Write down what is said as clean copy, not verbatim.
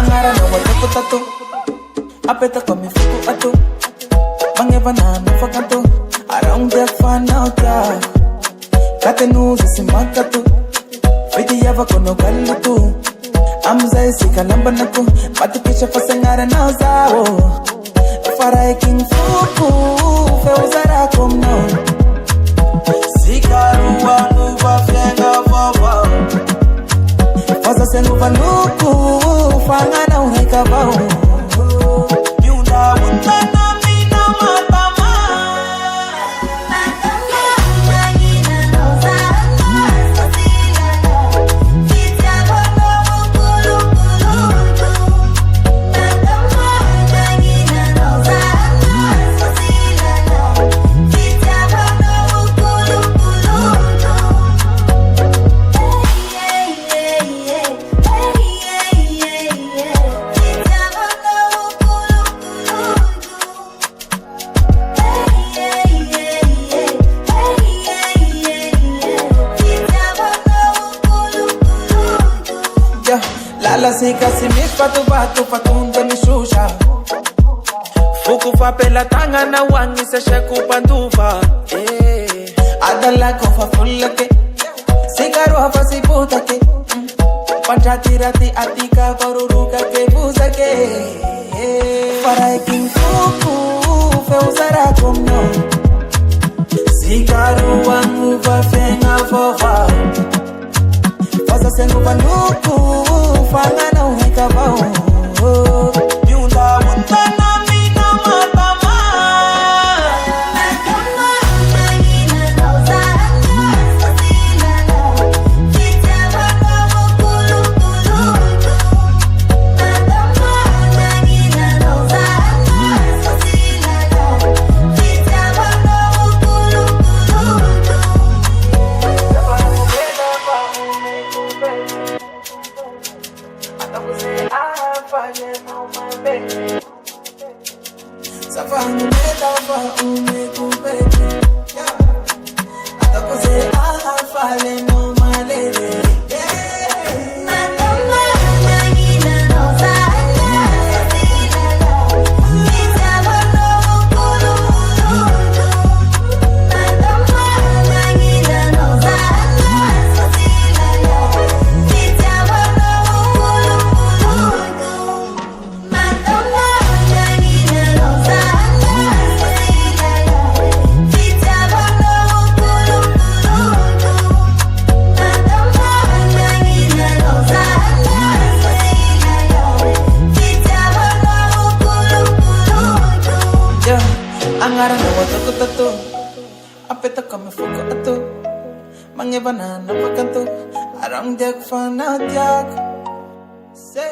angara na watu kutatu apeta kwa mifuku atu bangeva na nufakantu around the fan out ya kate nuzi simakatu fiti yava kono galutu amza isika lamba naku matukisha fasangara na uzao farai king fuku feuzara komno sikaruwa nuva flenga vava faza senuva nuku fangana uheka vao yunda wundana mina matama Lala sika simis patu patunde mishusha Fuku fa pela tanga na wangi se sheku pantufa Adala kofa fulake Sikaru hafa si puta ke Panchati rati atika varuruka ke buzake Farai king fuku feuzara komno Sikaru wangu va fenga fofa Faza sengu vanuku fangana uheka vao yunda wundana mina matama Safangu metafa umekupete Atakuze ahafale no malele Angara na watu kutatu apeta kame fuku atu mangeva na napakantu arang diak fana diak se